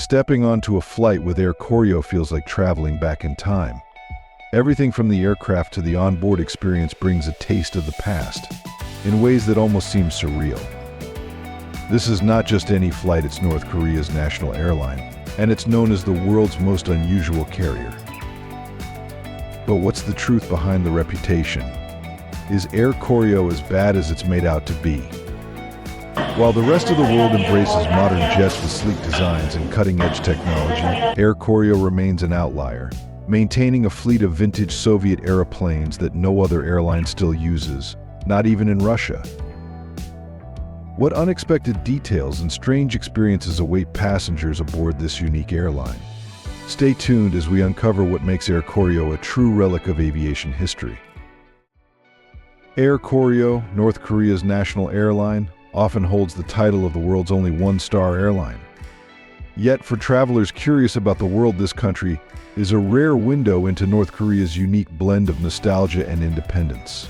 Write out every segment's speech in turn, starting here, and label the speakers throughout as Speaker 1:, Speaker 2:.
Speaker 1: Stepping onto a flight with Air Koryo feels like traveling back in time. Everything from the aircraft to the onboard experience brings a taste of the past, in ways that almost seem surreal. This is not just any flight, it's North Korea's national airline, and it's known as the world's most unusual carrier. But what's the truth behind the reputation? Is Air Koryo as bad as it's made out to be? While the rest of the world embraces modern jets with sleek designs and cutting-edge technology, Air Koryo remains an outlier, maintaining a fleet of vintage Soviet-era planes that no other airline still uses, not even in Russia. What unexpected details and strange experiences await passengers aboard this unique airline? Stay tuned as we uncover what makes Air Koryo a true relic of aviation history. Air Koryo, North Korea's national airline, often holds the title of the world's only one-star airline. Yet, for travelers curious about the world, this country is a rare window into North Korea's unique blend of nostalgia and independence.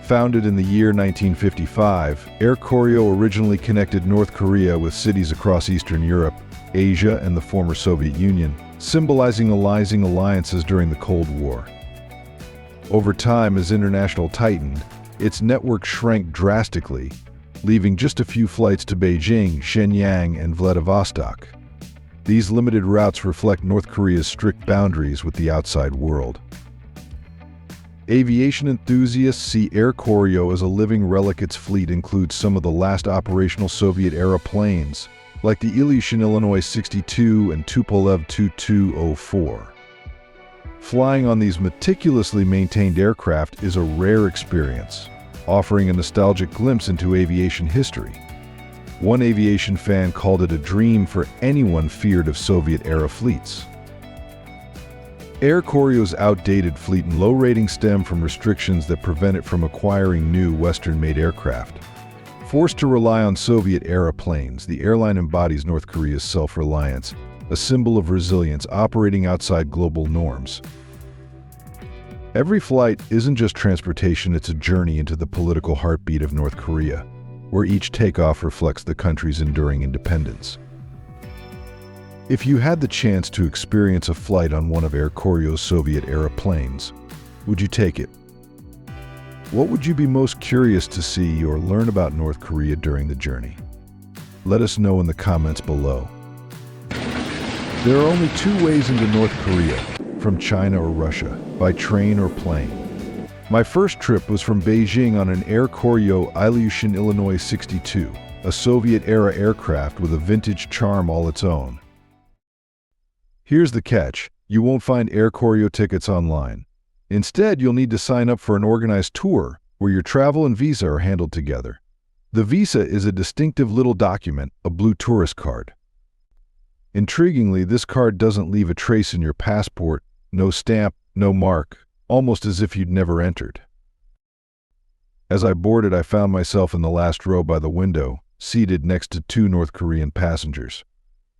Speaker 1: Founded in the year 1955, Air Koryo originally connected North Korea with cities across Eastern Europe, Asia, and the former Soviet Union, symbolizing alliances during the Cold War. Over time, as international tightened, its network shrank drastically, leaving just a few flights to Beijing, Shenyang, and Vladivostok. These limited routes reflect North Korea's strict boundaries with the outside world. Aviation enthusiasts see Air Koryo as a living relic. Its fleet includes some of the last operational Soviet-era planes, like the Ilyushin Illinois 62 and Tupolev Tu-204. Flying on these meticulously maintained aircraft is a rare experience, offering a nostalgic glimpse into aviation history. One aviation fan called it a dream for anyone feared of Soviet-era fleets. Air Koryo's outdated fleet and low rating stem from restrictions that prevent it from acquiring new Western-made aircraft. Forced to rely on Soviet-era planes, the airline embodies North Korea's self-reliance, a symbol of resilience operating outside global norms. Every flight isn't just transportation, it's a journey into the political heartbeat of North Korea, where each takeoff reflects the country's enduring independence. If you had the chance to experience a flight on one of Air Koryo's Soviet-era planes, would you take it? What would you be most curious to see or learn about North Korea during the journey? Let us know in the comments below. There are only two ways into North Korea, from China or Russia, by train or plane. My first trip was from Beijing on an Air Koryo Ilyushin Illinois 62, a Soviet-era aircraft with a vintage charm all its own. Here's the catch: you won't find Air Koryo tickets online. Instead, you'll need to sign up for an organized tour where your travel and visa are handled together. The visa is a distinctive little document, a blue tourist card. Intriguingly, this card doesn't leave a trace in your passport, no stamp, no mark, almost as if you'd never entered. As I boarded, I found myself in the last row by the window, seated next to two North Korean passengers.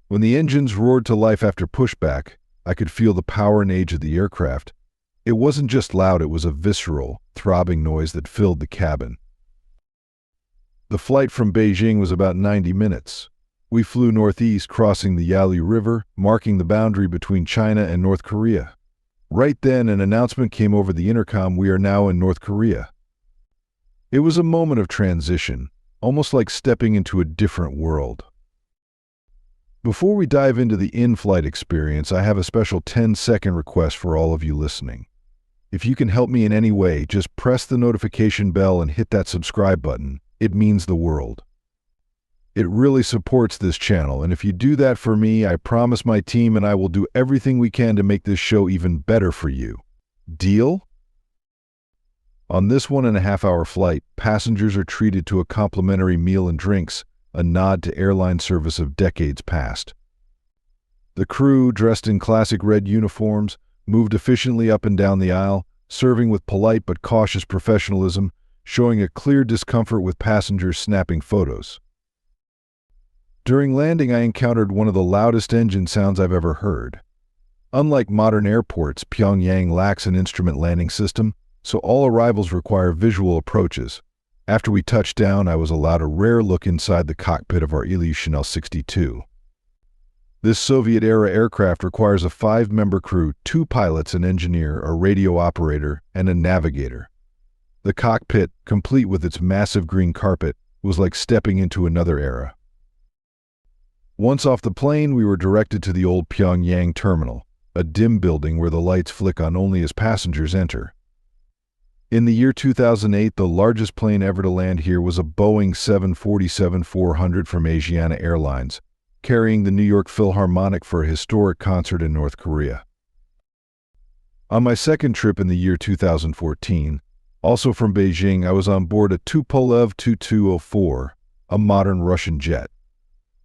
Speaker 1: When the engines roared to life after pushback, I could feel the power and age of the aircraft. It wasn't just loud, it was a visceral, throbbing noise that filled the cabin. The flight from Beijing was about 90 minutes. We flew northeast, crossing the Yalu River, marking the boundary between China and North Korea. Right then, an announcement came over the intercom: we are now in North Korea. It was a moment of transition, almost like stepping into a different world. Before we dive into the in-flight experience, I have a special 10-second request for all of you listening. If you can help me in any way, just press the notification bell and hit that subscribe button. It means the world. It really supports this channel, and if you do that for me, I promise my team and I will do everything we can to make this show even better for you. Deal? On this 1.5-hour flight, passengers are treated to a complimentary meal and drinks, a nod to airline service of decades past. The crew, dressed in classic red uniforms, moved efficiently up and down the aisle, serving with polite but cautious professionalism, showing a clear discomfort with passengers snapping photos. During landing, I encountered one of the loudest engine sounds I've ever heard. Unlike modern airports, Pyongyang lacks an instrument landing system, so all arrivals require visual approaches. After we touched down, I was allowed a rare look inside the cockpit of our Ilyushin Il-62. This Soviet-era aircraft requires a 5-member crew, 2 pilots, an engineer, a radio operator, and a navigator. The cockpit, complete with its massive green carpet, was like stepping into another era. Once off the plane, we were directed to the old Pyongyang terminal, a dim building where the lights flick on only as passengers enter. In the year 2008, the largest plane ever to land here was a Boeing 747-400 from Aviation Airlines, carrying the New York Philharmonic for a historic concert in North Korea. On my second trip in the year 2014, also from Beijing, I was on board a Tupolev Tu-204, a modern Russian jet.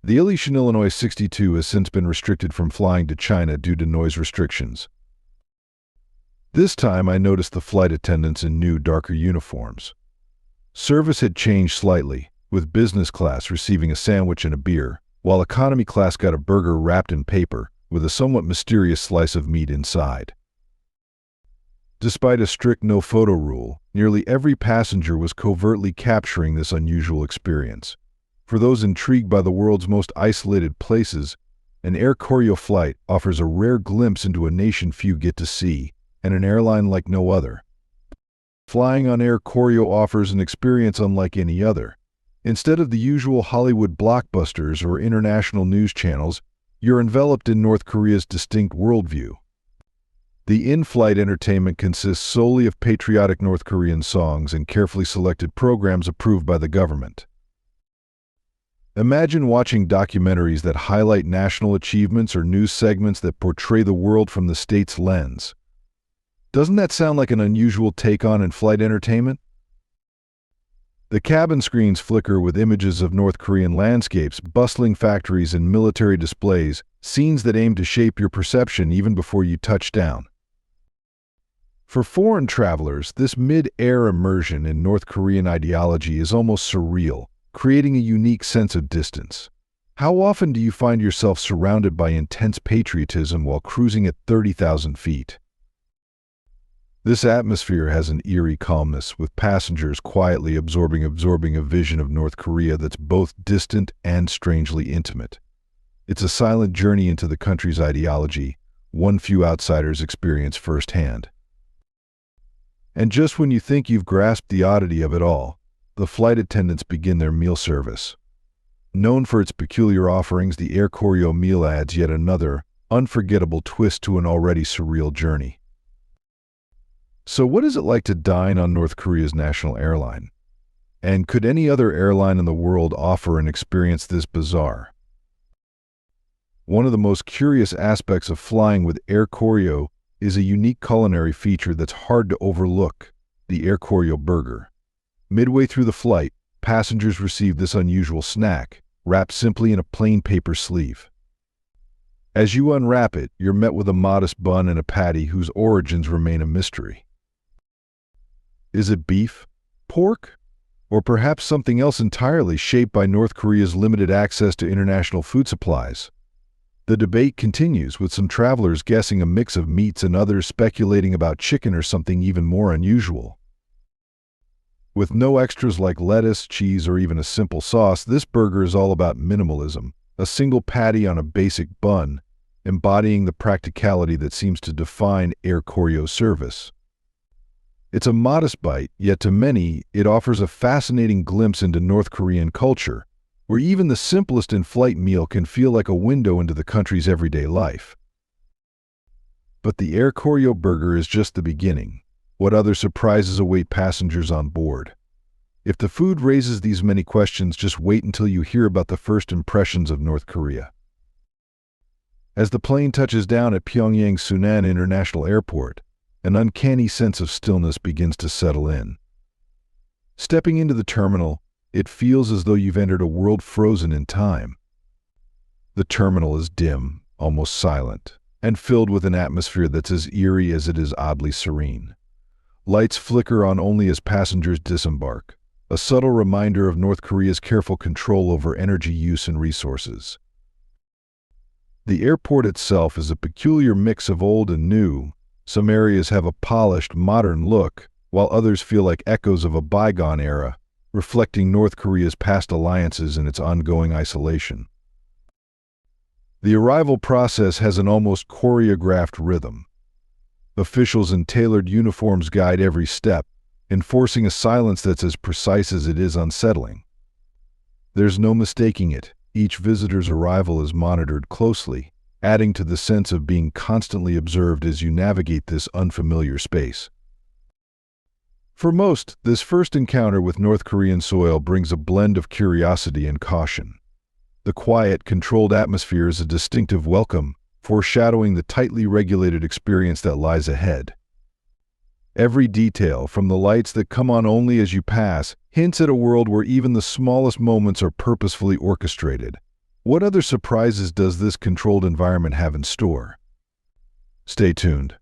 Speaker 1: The Aviation Illinois 62 has since been restricted from flying to China due to noise restrictions. This time I noticed the flight attendants in new, darker uniforms. Service had changed slightly, with business class receiving a sandwich and a beer, while economy class got a burger wrapped in paper, with a somewhat mysterious slice of meat inside. Despite a strict no-photo rule, nearly every passenger was covertly capturing this unusual experience. For those intrigued by the world's most isolated places, an Air Koryo flight offers a rare glimpse into a nation few get to see, and an airline like no other. Flying on Air Koryo offers an experience unlike any other. Instead of the usual Hollywood blockbusters or international news channels, you're enveloped in North Korea's distinct worldview. The in-flight entertainment consists solely of patriotic North Korean songs and carefully selected programs approved by the government. Imagine watching documentaries that highlight national achievements or news segments that portray the world from the state's lens. Doesn't that sound like an unusual take on in-flight entertainment? The cabin screens flicker with images of North Korean landscapes, bustling factories, and military displays, scenes that aim to shape your perception even before you touch down. For foreign travelers, this mid-air immersion in North Korean ideology is almost surreal, creating a unique sense of distance. How often do you find yourself surrounded by intense patriotism while cruising at 30,000 feet? This atmosphere has an eerie calmness, with passengers quietly absorbing a vision of North Korea that's both distant and strangely intimate. It's a silent journey into the country's ideology, one few outsiders experience firsthand. And just when you think you've grasped the oddity of it all, the flight attendants begin their meal service. Known for its peculiar offerings, the Air Koryo meal adds yet another, unforgettable twist to an already surreal journey. So what is it like to dine on North Korea's national airline? And could any other airline in the world offer an experience this bizarre? One of the most curious aspects of flying with Air Koryo is a unique culinary feature that's hard to overlook, the Air Koryo burger. Midway through the flight, passengers receive this unusual snack, wrapped simply in a plain paper sleeve. As you unwrap it, you're met with a modest bun and a patty whose origins remain a mystery. Is it beef, pork, or perhaps something else entirely shaped by North Korea's limited access to international food supplies? The debate continues, with some travelers guessing a mix of meats and others speculating about chicken or something even more unusual. With no extras like lettuce, cheese, or even a simple sauce, this burger is all about minimalism, a single patty on a basic bun, embodying the practicality that seems to define Air Koryo service. It's a modest bite, yet to many, it offers a fascinating glimpse into North Korean culture, where even the simplest in-flight meal can feel like a window into the country's everyday life. But the Air Koryo burger is just the beginning. What other surprises await passengers on board? If the food raises these many questions, just wait until you hear about the first impressions of North Korea. As the plane touches down at Pyongyang Sunan International Airport, an uncanny sense of stillness begins to settle in. Stepping into the terminal, it feels as though you've entered a world frozen in time. The terminal is dim, almost silent, and filled with an atmosphere that's as eerie as it is oddly serene. Lights flicker on only as passengers disembark, a subtle reminder of North Korea's careful control over energy use and resources. The airport itself is a peculiar mix of old and new. Some areas have a polished, modern look, while others feel like echoes of a bygone era, reflecting North Korea's past alliances and its ongoing isolation. The arrival process has an almost choreographed rhythm. Officials in tailored uniforms guide every step, enforcing a silence that's as precise as it is unsettling. There's no mistaking it. Each visitor's arrival is monitored closely, adding to the sense of being constantly observed as you navigate this unfamiliar space. For most, this first encounter with North Korean soil brings a blend of curiosity and caution. The quiet, controlled atmosphere is a distinctive welcome, foreshadowing the tightly regulated experience that lies ahead. Every detail, from the lights that come on only as you pass, hints at a world where even the smallest moments are purposefully orchestrated. What other surprises does this controlled environment have in store? Stay tuned.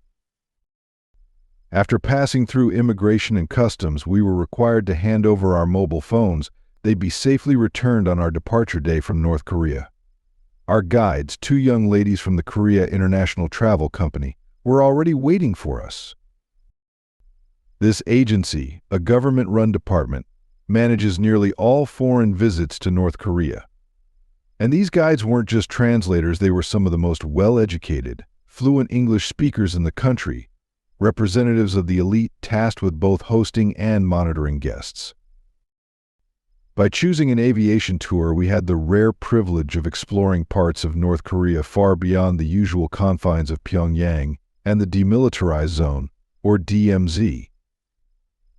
Speaker 1: After passing through immigration and customs, we were required to hand over our mobile phones. They'd be safely returned on our departure day from North Korea. Our guides, two young ladies from the Korea International Travel Company, were already waiting for us. This agency, a government-run department, manages nearly all foreign visits to North Korea. And these guides weren't just translators, they were some of the most well-educated, fluent English speakers in the country, representatives of the elite tasked with both hosting and monitoring guests. By choosing an aviation tour, we had the rare privilege of exploring parts of North Korea far beyond the usual confines of Pyongyang and the Demilitarized Zone, or DMZ.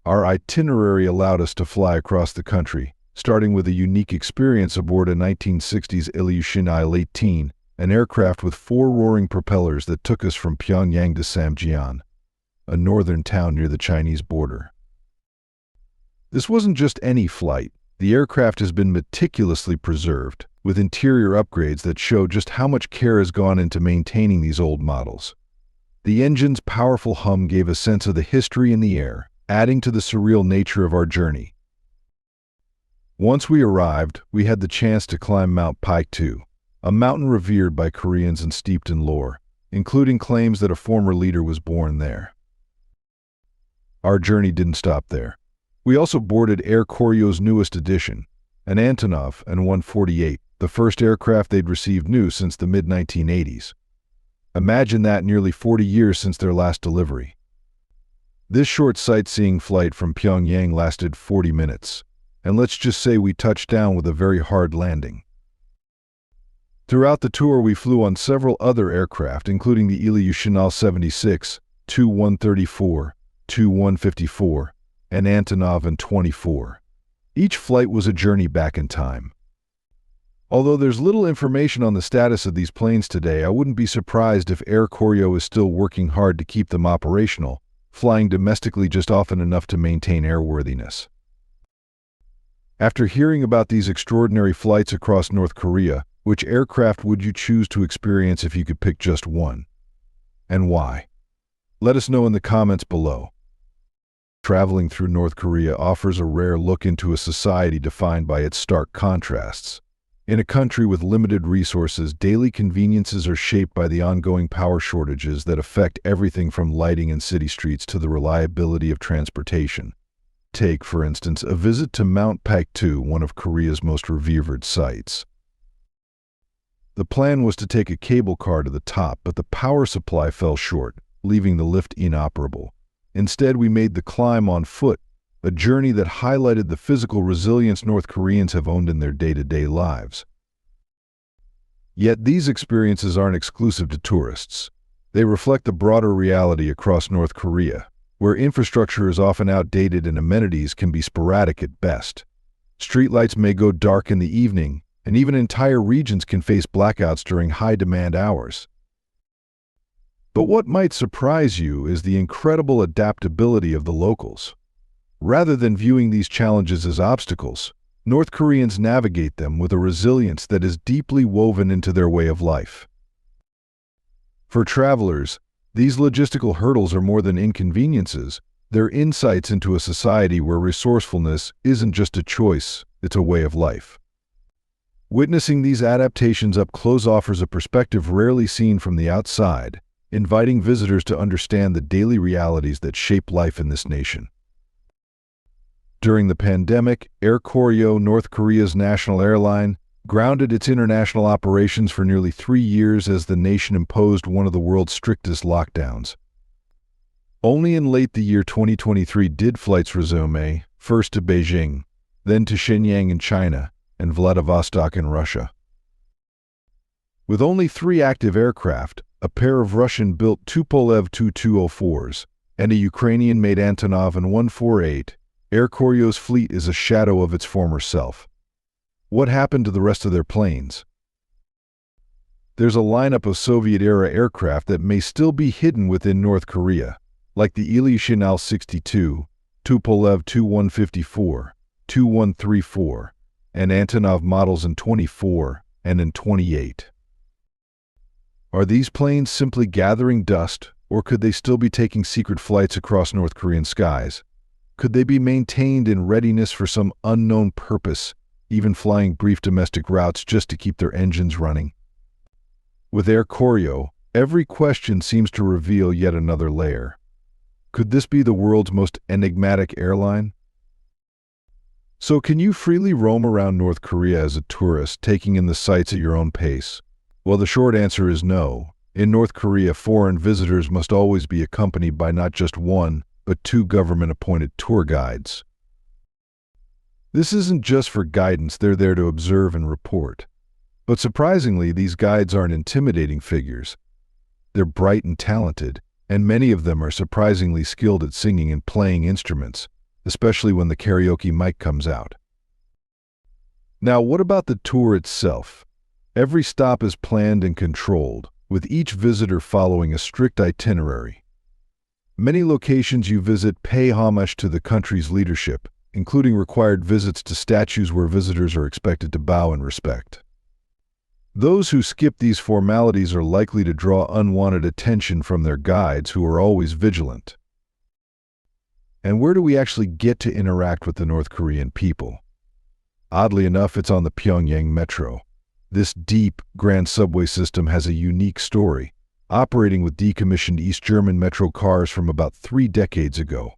Speaker 1: Our itinerary allowed us to fly across the country, starting with a unique experience aboard a 1960s Ilyushin Il-18, an aircraft with 4 roaring propellers that took us from Pyongyang to Samjian, a northern town near the Chinese border. This wasn't just any flight. The aircraft has been meticulously preserved, with interior upgrades that show just how much care has gone into maintaining these old models. The engine's powerful hum gave a sense of the history in the air, adding to the surreal nature of our journey. Once we arrived, we had the chance to climb Mount Paektu, a mountain revered by Koreans and steeped in lore, including claims that a former leader was born there. Our journey didn't stop there. We also boarded Air Koryo's newest edition, an Antonov An-148, the first aircraft they'd received new since the mid-1980s. Imagine that, nearly 40 years since their last delivery. This short sightseeing flight from Pyongyang lasted 40 minutes, and let's just say we touched down with a very hard landing. Throughout the tour, we flew on several other aircraft, including the Ilyushin Il-76, Tu-134, Tu-154, and Antonov An-24. Each flight was a journey back in time. Although there's little information on the status of these planes today, I wouldn't be surprised if Air Koryo is still working hard to keep them operational, flying domestically just often enough to maintain airworthiness. After hearing about these extraordinary flights across North Korea, which aircraft would you choose to experience if you could pick just one? And why? Let us know in the comments below. Traveling through North Korea offers a rare look into a society defined by its stark contrasts. In a country with limited resources, daily conveniences are shaped by the ongoing power shortages that affect everything from lighting in city streets to the reliability of transportation. Take, for instance, a visit to Mount Paektu, one of Korea's most revered sites. The plan was to take a cable car to the top, but the power supply fell short, leaving the lift inoperable. Instead, we made the climb on foot, a journey that highlighted the physical resilience North Koreans have owned in their day-to-day lives. Yet these experiences aren't exclusive to tourists. They reflect the broader reality across North Korea, where infrastructure is often outdated and amenities can be sporadic at best. Streetlights may go dark in the evening, and even entire regions can face blackouts during high-demand hours. But what might surprise you is the incredible adaptability of the locals. Rather than viewing these challenges as obstacles, North Koreans navigate them with a resilience that is deeply woven into their way of life. For travelers, these logistical hurdles are more than inconveniences. They're insights into a society where resourcefulness isn't just a choice, it's a way of life. Witnessing these adaptations up close offers a perspective rarely seen from the outside, inviting visitors to understand the daily realities that shape life in this nation. During the pandemic, Air Koryo, North Korea's national airline, grounded its international operations for nearly 3 years as the nation imposed one of the world's strictest lockdowns. Only in late the year 2023 did flights resume, first to Beijing, then to Shenyang in China, and Vladivostok in Russia. With only 3 active aircraft, a pair of Russian-built Tupolev Tu-204s, and a Ukrainian-made Antonov and 148, Air Koryo's fleet is a shadow of its former self. What happened to the rest of their planes? There's a lineup of Soviet-era aircraft that may still be hidden within North Korea, like the Aviation Adventures 62, Tupolev Tu-154, Tu-134, and Antonov models in 24 and in 28. Are these planes simply gathering dust, or could they still be taking secret flights across North Korean skies? Could they be maintained in readiness for some unknown purpose, even flying brief domestic routes just to keep their engines running? With Air Koryo, every question seems to reveal yet another layer. Could this be the world's most enigmatic airline? So can you freely roam around North Korea as a tourist, taking in the sights at your own pace? Well, the short answer is no. In North Korea, foreign visitors must always be accompanied by not just 1, but 2 government-appointed tour guides. This isn't just for guidance, they're there to observe and report. But surprisingly, these guides aren't intimidating figures. They're bright and talented, and many of them are surprisingly skilled at singing and playing instruments, especially when the karaoke mic comes out. Now, what about the tour itself? Every stop is planned and controlled, with each visitor following a strict itinerary. Many locations you visit pay homage to the country's leadership, including required visits to statues where visitors are expected to bow in respect. Those who skip these formalities are likely to draw unwanted attention from their guides, who are always vigilant. And where do we actually get to interact with the North Korean people? Oddly enough, it's on the Pyongyang metro. This deep, grand subway system has a unique story, operating with decommissioned East German metro cars from about 3 decades ago.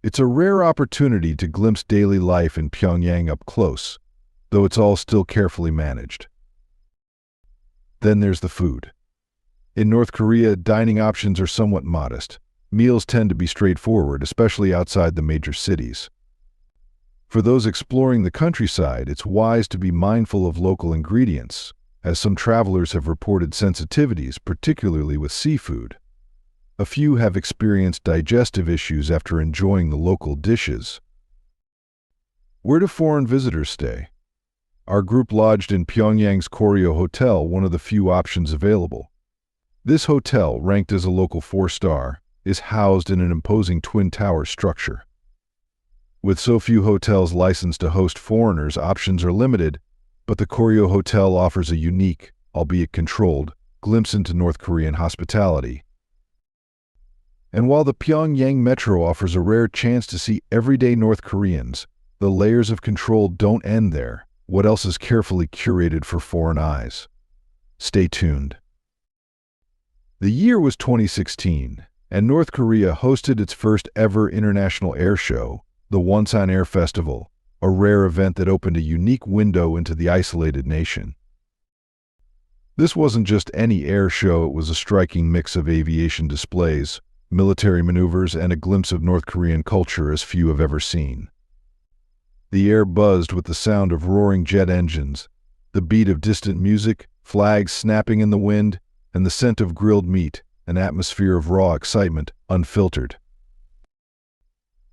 Speaker 1: It's a rare opportunity to glimpse daily life in Pyongyang up close, though it's all still carefully managed. Then there's the food. In North Korea, dining options are somewhat modest. Meals tend to be straightforward, especially outside the major cities. For those exploring the countryside, it's wise to be mindful of local ingredients, as some travelers have reported sensitivities, particularly with seafood. A few have experienced digestive issues after enjoying the local dishes. Where do foreign visitors stay? Our group lodged in Pyongyang's Koryo Hotel, one of the few options available. This hotel, ranked as a local 4-star, is housed in an imposing twin-tower structure. With so few hotels licensed to host foreigners, options are limited, but the Koryo Hotel offers a unique, albeit controlled, glimpse into North Korean hospitality. And while the Pyongyang metro offers a rare chance to see everyday North Koreans, the layers of control don't end there. What else is carefully curated for foreign eyes? Stay tuned. The year was 2016, and North Korea hosted its first ever international air show, the Wonsan Air Festival, a rare event that opened a unique window into the isolated nation. This wasn't just any air show, it was a striking mix of aviation displays, military maneuvers, and a glimpse of North Korean culture as few have ever seen. The air buzzed with the sound of roaring jet engines, the beat of distant music, flags snapping in the wind, and the scent of grilled meat, an atmosphere of raw excitement, unfiltered.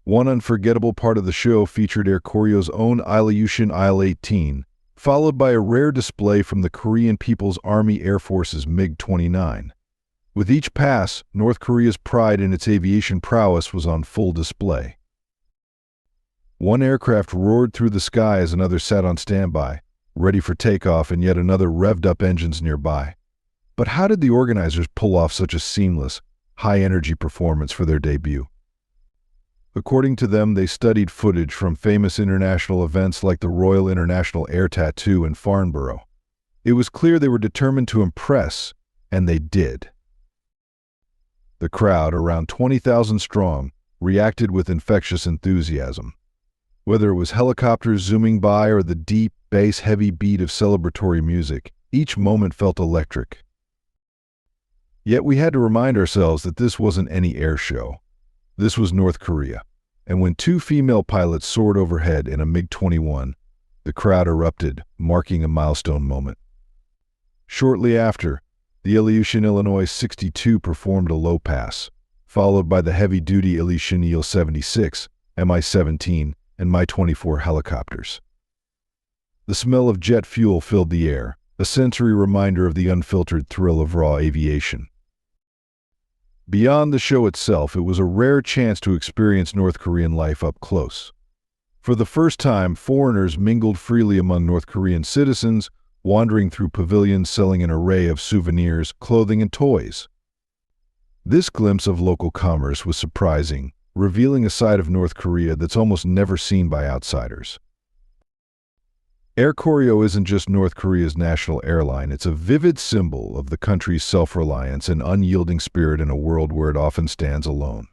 Speaker 1: One unforgettable part of the show featured Air Koryo's own Ilyushin Il-18, followed by a rare display from the Korean People's Army Air Force's MiG-29. With each pass, North Korea's pride in its aviation prowess was on full display. One aircraft roared through the sky as another sat on standby, ready for takeoff, and yet another revved up engines nearby. But how did the organizers pull off such a seamless, high-energy performance for their debut? According to them, they studied footage from famous international events like the Royal International Air Tattoo in Farnborough. It was clear they were determined to impress, and they did. The crowd, around 20,000 strong, reacted with infectious enthusiasm. Whether it was helicopters zooming by or the deep, bass-heavy beat of celebratory music. Each moment felt electric. Yet we had to remind ourselves that this wasn't any air show. This was North Korea. And when two female pilots soared overhead in a MiG-21, the crowd erupted, marking a milestone moment. Shortly after, the Aviation Illinois 62 performed a low pass, followed by the heavy-duty Aviation Il-76, Mi-17, and Mi-24 helicopters. The smell of jet fuel filled the air, a sensory reminder of the unfiltered thrill of raw aviation. Beyond the show itself, it was a rare chance to experience North Korean life up close. For the first time, foreigners mingled freely among North Korean citizens, wandering through pavilions selling an array of souvenirs, clothing, and toys. This glimpse of local commerce was surprising, revealing a side of North Korea that's almost never seen by outsiders. Air Koryo isn't just North Korea's national airline, it's a vivid symbol of the country's self-reliance and unyielding spirit in a world where it often stands alone.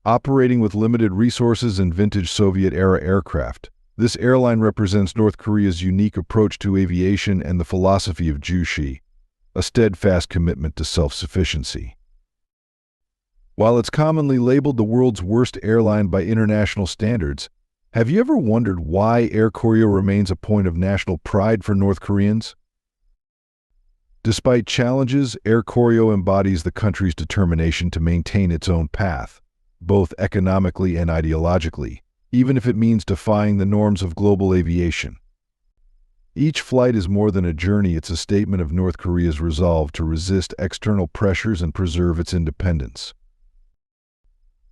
Speaker 1: Operating with limited resources and vintage Soviet-era aircraft, this airline represents North Korea's unique approach to aviation and the philosophy of Jushi, a steadfast commitment to self-sufficiency. While it's commonly labeled the world's worst airline by international standards, have you ever wondered why Air Koryo remains a point of national pride for North Koreans? Despite challenges, Air Koryo embodies the country's determination to maintain its own path, both economically and ideologically, even if it means defying the norms of global aviation. Each flight is more than a journey, it's a statement of North Korea's resolve to resist external pressures and preserve its independence.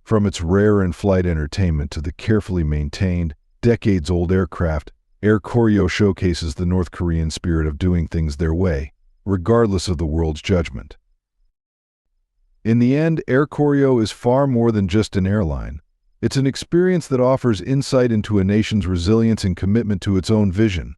Speaker 1: From its rare in-flight entertainment to the carefully maintained, decades-old aircraft, Air Koryo showcases the North Korean spirit of doing things their way, regardless of the world's judgment. In the end, Air Koryo is far more than just an airline. It's an experience that offers insight into a nation's resilience and commitment to its own vision.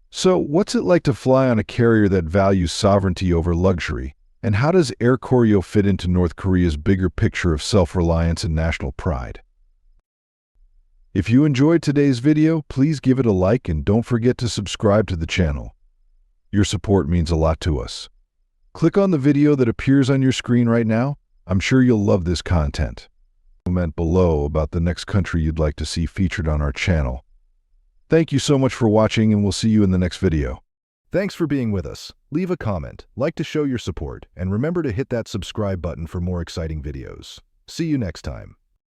Speaker 1: So, what's it like to fly on a carrier that values sovereignty over luxury? And how does Air Koryo fit into North Korea's bigger picture of self-reliance and national pride? If you enjoyed today's video, please give it a like and don't forget to subscribe to the channel. Your support means a lot to us. Click on the video that appears on your screen right now. I'm sure you'll love this content. Comment below about the next country you'd like to see featured on our channel. Thank you so much for watching, and we'll see you in the next video.
Speaker 2: Thanks for being with us. Leave a comment, like to show your support, and remember to hit that subscribe button for more exciting videos. See you next time.